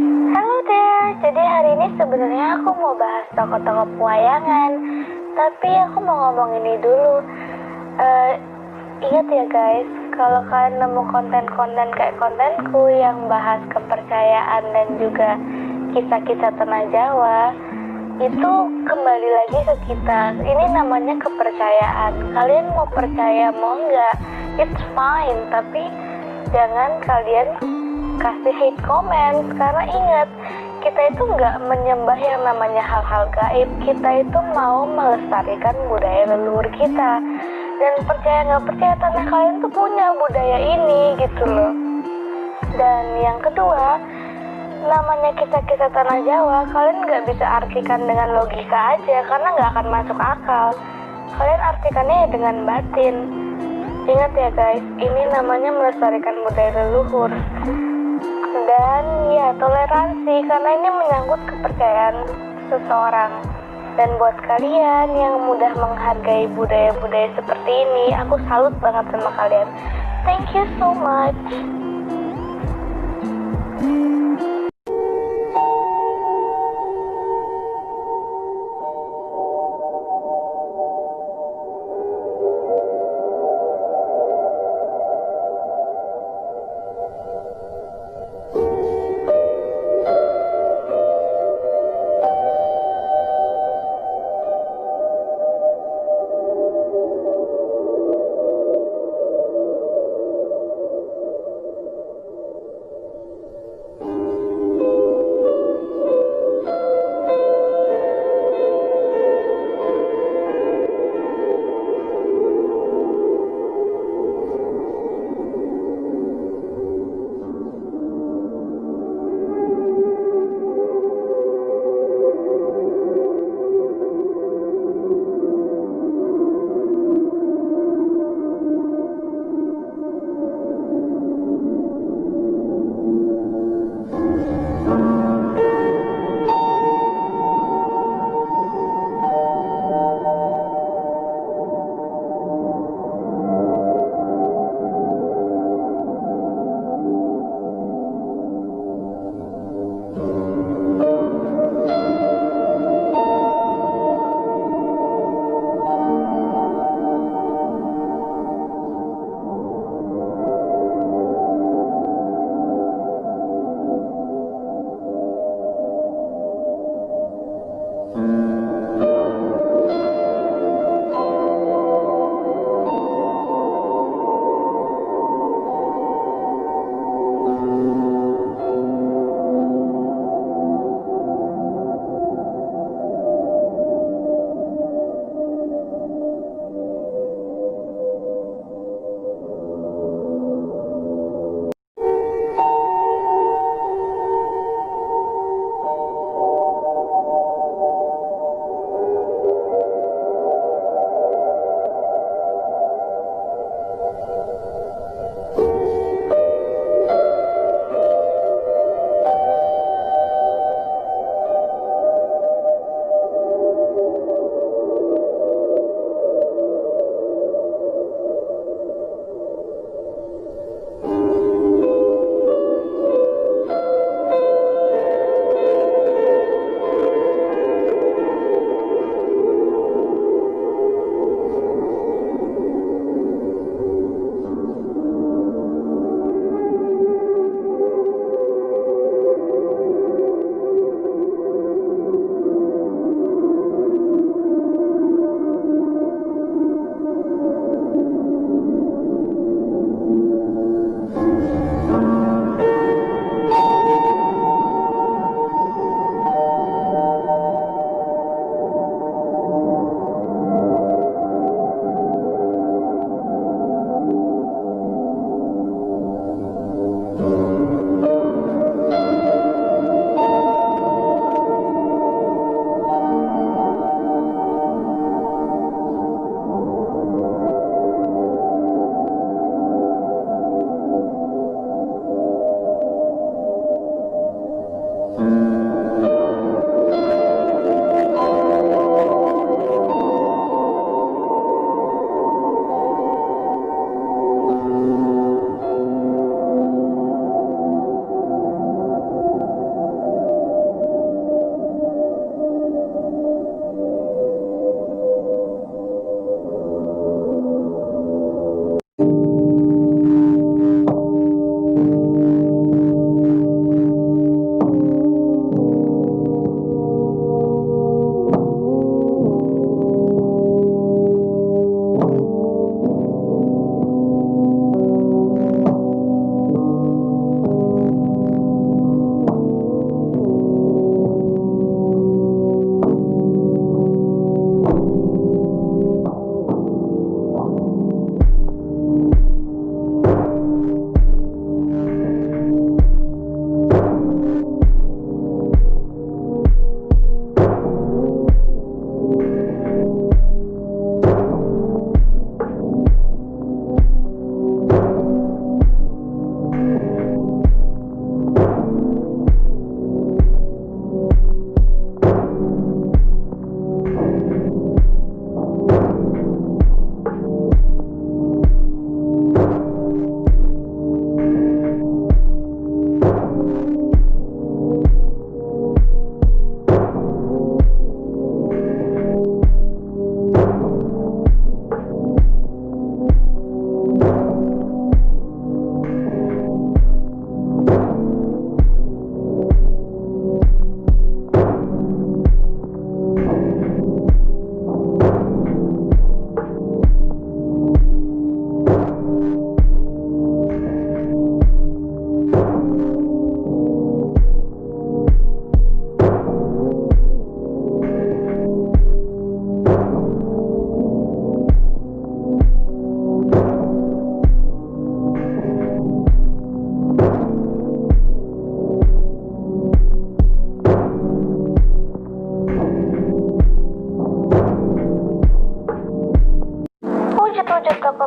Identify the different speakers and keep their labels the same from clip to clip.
Speaker 1: Halo there, jadi hari ini sebenarnya aku mau bahas tokoh-tokoh pewayangan. Tapi aku mau ngomong ini dulu. Ingat ya guys, kalau kalian nemu konten-konten kayak kontenku yang bahas kepercayaan dan juga kisah-kisah tanah Jawa, itu kembali lagi ke kita. Ini namanya kepercayaan. Kalian mau percaya mau enggak, it's fine. Tapi jangan kalian kasih hate comment, karena ingat, kita itu nggak menyembah yang namanya hal-hal gaib. Kita itu mau melestarikan budaya leluhur kita, dan percaya nggak percaya tanah kalian tuh punya budaya ini gitu loh. Dan yang kedua, namanya kisah-kisah tanah Jawa, kalian nggak bisa artikan dengan logika aja, karena nggak akan masuk akal. Kalian artikannya ya dengan batin. Ingat ya guys, ini namanya melestarikan budaya leluhur. Dan ya, toleransi, karena ini menyangkut kepercayaan seseorang. Dan buat kalian yang mudah menghargai budaya-budaya seperti ini, aku salut banget sama kalian. Thank you so much.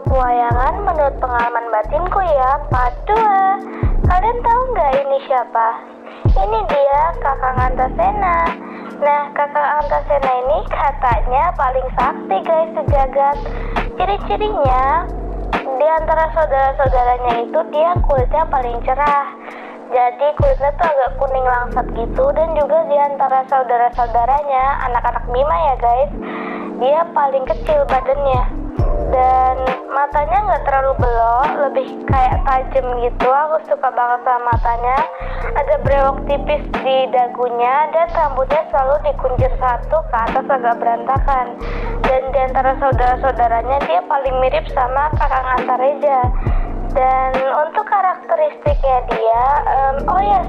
Speaker 1: tokoh pewayangan menurut pengalaman batinku ya, part 2. Kalian tahu nggak ini siapa? Ini dia Kakang Antasena. Nah, Kakang Antasena ini katanya paling sakti guys sejagat. Ciri-cirinya di antara saudara-saudaranya itu dia kulitnya paling cerah. Jadi kulitnya tuh agak kuning langsat gitu, dan juga di antara saudara-saudaranya, anak-anak Bima ya guys, dia paling kecil badannya. Dan matanya nggak terlalu belok, lebih kayak tajam gitu. Aku suka banget sama matanya. Ada brewok tipis di dagunya, dan rambutnya selalu dikunci satu ke atas agak berantakan. Dan di antara saudara-saudaranya dia paling mirip sama Kakang Antareja. Dan untuk karakteristiknya dia,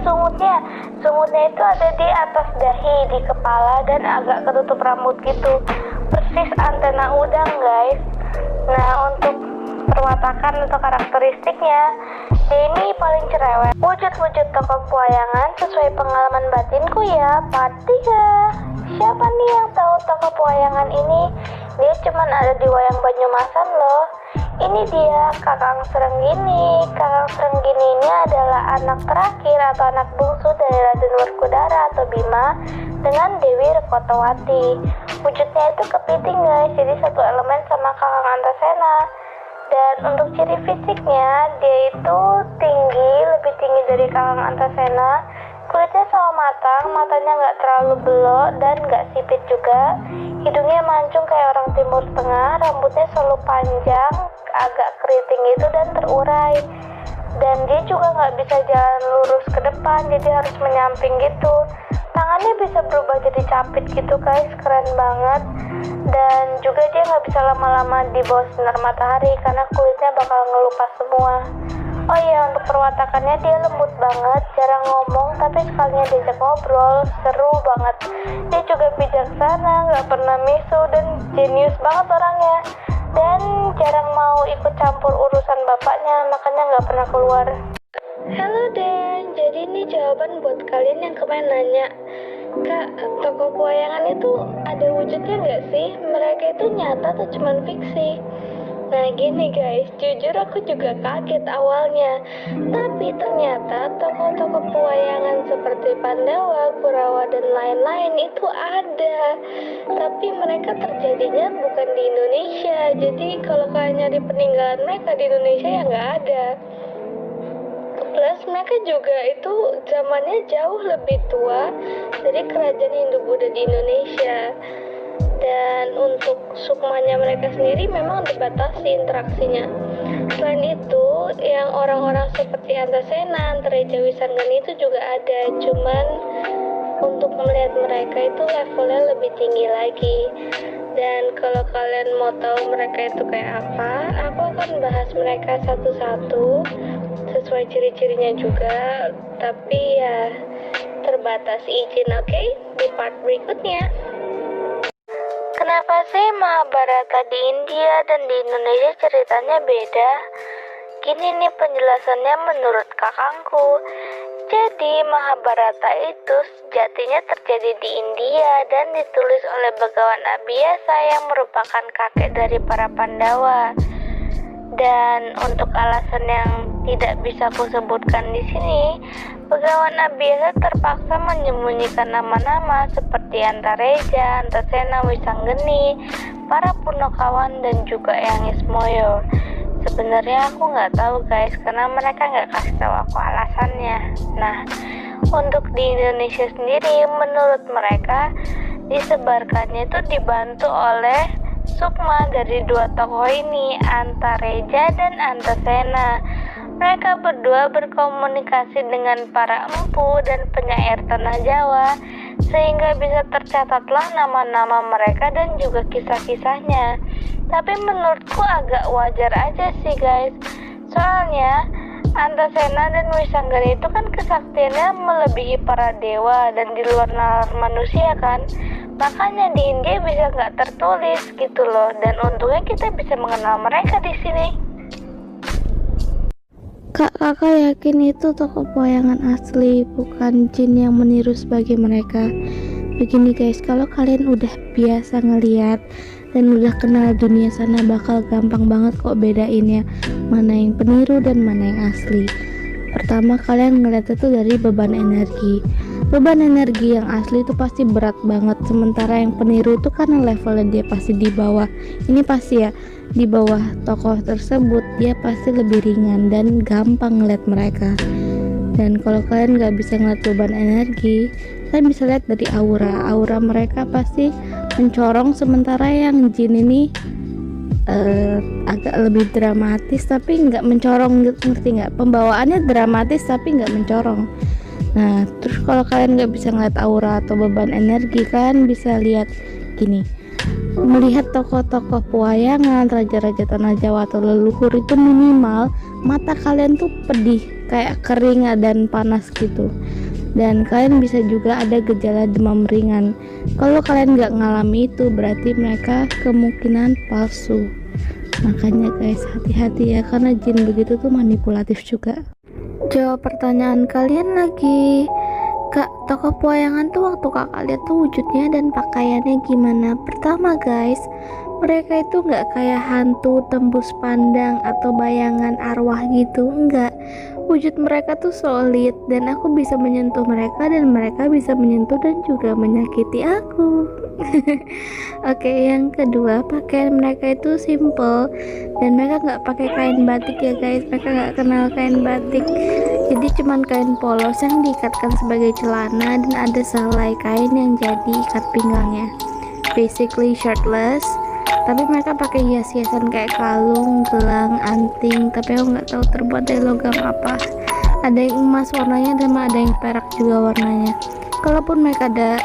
Speaker 1: sumutnya itu ada di atas dahi, di kepala, dan agak ketutup rambut gitu, persis antena udang guys. Nah, untuk perwatakan atau karakteristiknya, dia ini paling cerewet. Wujud-wujud tokoh pewayangan sesuai pengalaman batinku ya, part 3. Siapa nih yang tahu tokoh pewayangan ini? Dia cuman ada di wayang Banyumasan loh. Ini dia Kakang Srenggini. Kakang Srenggini ini adalah anak terakhir atau anak bungsu dari Raden Werkudara atau Bima dengan Dewi Rekotowati. Wujudnya itu kepiting guys, jadi satu elemen sama Kakang Antasena. Dan untuk ciri fisiknya, dia itu tinggi, lebih tinggi dari Kakang Antasena. Kulitnya sama matang, matanya nggak terlalu belok dan nggak sipit juga. Hidungnya mancung kayak orang Timur Tengah, rambutnya selalu panjang, agak keriting itu dan terurai. Dan dia juga nggak bisa jalan lurus ke depan, jadi harus menyamping gitu. Tangannya bisa berubah jadi capit gitu guys, keren banget. Dan juga dia nggak bisa lama-lama di bawah sinar matahari karena kulitnya bakal ngelupas semua. Oh iya, untuk perwatakannya dia lembut banget, jarang ngomong, tapi sekalinya diajak ngobrol, seru banget. Dia juga bijaksana, nggak pernah misu, dan jenius banget orangnya. Dan jarang mau ikut campur urusan bapaknya, makanya nggak pernah keluar. Halo Dan, jadi ini jawaban buat kalian yang kemarin nanya, Kak, tokoh pewayangan itu ada wujudnya nggak sih? Mereka itu nyata atau cuma fiksi? Nah gini guys, jujur aku juga kaget awalnya. Tapi ternyata tokoh-tokoh pewayangan seperti Pandawa, Kurawa, dan lain-lain itu ada. Tapi mereka terjadinya bukan di Indonesia. Jadi kalau kalian nyari peninggalan mereka di Indonesia ya nggak ada. Plus mereka juga itu zamannya jauh lebih tua dari kerajaan Hindu-Buddha di Indonesia. Dan untuk sukmanya mereka sendiri memang dibatasi interaksinya. Selain itu, yang orang-orang seperti Antasena, Antareja, Wisanggeni itu juga ada. Cuman untuk melihat mereka itu levelnya lebih tinggi lagi. Dan kalau kalian mau tahu mereka itu kayak apa, aku akan bahas mereka satu-satu sesuai ciri-cirinya juga. Tapi ya terbatas izin, oke? Di part berikutnya. Kenapa sih Mahabharata di India dan di Indonesia ceritanya beda? Gini nih penjelasannya menurut kakangku. Jadi Mahabharata itu sejatinya terjadi di India dan ditulis oleh Begawan Abiyasa yang merupakan kakek dari para Pandawa. Dan untuk alasan yang tidak bisa aku sebutkan di sini, Begawan Abiyasa terpaksa menyembunyikan nama-nama seperti Antareja, Antasena, Wisanggeni, para Punakawan, dan juga Eyang Ismoyo. Sebenarnya aku nggak tahu guys, karena mereka nggak kasih tahu aku alasannya. Nah, untuk di Indonesia sendiri, menurut mereka disebarkannya itu dibantu oleh sukma dari dua tokoh ini, Antareja dan Antasena. Mereka berdua berkomunikasi dengan para empu dan penyair tanah Jawa, sehingga bisa tercatatlah nama-nama mereka dan juga kisah-kisahnya. Tapi menurutku agak wajar aja sih guys, soalnya Antasena dan Wisanggeni itu kan kesaktiannya melebihi para dewa dan di luar nalar manusia kan. Makanya di India bisa nggak tertulis gitu loh, dan untungnya kita bisa mengenal mereka di sini.
Speaker 2: Kak, kakak yakin itu tokoh pewayangan asli, bukan jin yang meniru sebagai mereka.
Speaker 1: Begini guys, kalau kalian udah biasa ngeliat dan udah kenal dunia sana, bakal gampang banget kok bedainnya mana yang peniru dan mana yang asli. Pertama, kalian ngeliat itu dari beban energi. Beban energi yang asli itu pasti berat banget, sementara yang peniru itu karena levelnya dia pasti di bawah. Ini pasti ya, di bawah tokoh tersebut dia pasti lebih ringan dan gampang ngeliat mereka. Dan kalau kalian nggak bisa ngeliat beban energi, kalian bisa lihat dari aura mereka pasti mencorong, sementara yang jin ini agak lebih dramatis tapi nggak mencorong, ngerti nggak? Pembawaannya dramatis tapi nggak mencorong. Nah, terus kalau kalian nggak bisa ngeliat aura atau beban energi, kalian bisa lihat gini, melihat tokoh-tokoh pewayangan, raja-raja tanah Jawa atau leluhur itu minimal mata kalian tuh pedih, kayak kering dan panas gitu. Dan kalian bisa juga ada gejala demam ringan. Kalau kalian nggak ngalami itu, berarti mereka kemungkinan palsu. Makanya guys, hati-hati ya, karena jin begitu tuh manipulatif juga. Jawab pertanyaan kalian lagi, Kak, tokoh pewayangan tuh waktu kakak lihat tuh wujudnya dan pakaiannya gimana? Pertama guys, mereka itu nggak kayak hantu tembus pandang atau bayangan arwah gitu, enggak. Wujud mereka tuh solid dan aku bisa menyentuh mereka dan mereka bisa menyentuh dan juga menyakiti aku. Oke, yang kedua, pakaian mereka itu simple dan mereka nggak pakai kain batik ya guys. Mereka nggak kenal kain batik, jadi cuman kain polos yang diikatkan sebagai celana dan ada selai kain yang jadi ikat pinggangnya. Basically shirtless, tapi mereka pakai hias-hiasan kayak kalung, gelang, anting, tapi aku nggak tahu terbuat dari logam apa. Ada yang emas warnanya dan ada yang perak juga warnanya. Kalaupun mereka ada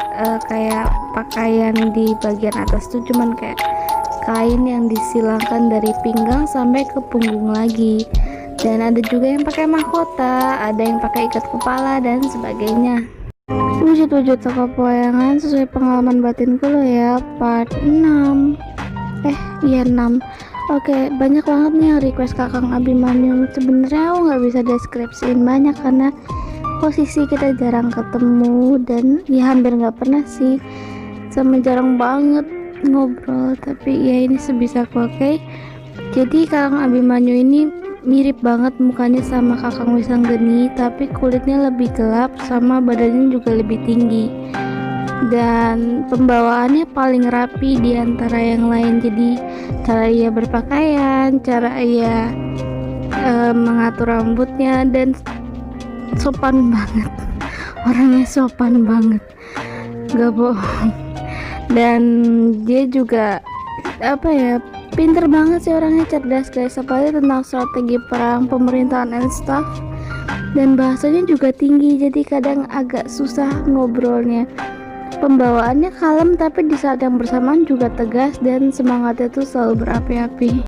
Speaker 1: kayak pakaian di bagian atas tuh cuman kayak kain yang disilangkan dari pinggang sampai ke punggung lagi. Dan ada juga yang pakai mahkota, ada yang pakai ikat kepala dan sebagainya. Wujud-wujud tokoh pewayangan sesuai pengalaman batinku lo ya, part 6. Iya 6. Oke, banyak banget nih yang request Kakang Abimanyu. Sebenarnya aku nggak bisa deskripsiin banyak karena posisi kita jarang ketemu dan ya hampir nggak pernah sih, sama jarang banget ngobrol. Tapi ya ini sebisaku. Oke. Jadi Kakang Abimanyu ini mirip banget mukanya sama Kakang Wisanggeni, tapi kulitnya lebih gelap sama badannya juga lebih tinggi. Dan pembawaannya paling rapi di antara yang lain. Jadi cara ia berpakaian, cara ia mengatur rambutnya dan sopan banget. Orangnya sopan banget, gak bohong. Dan dia juga apa ya, pinter banget sih orangnya, cerdas guys, apalagi tentang strategi perang, pemerintahan and stuff. Dan bahasanya juga tinggi, jadi kadang agak susah ngobrolnya. Pembawaannya kalem tapi di saat yang bersamaan juga tegas dan semangatnya tuh selalu berapi-api.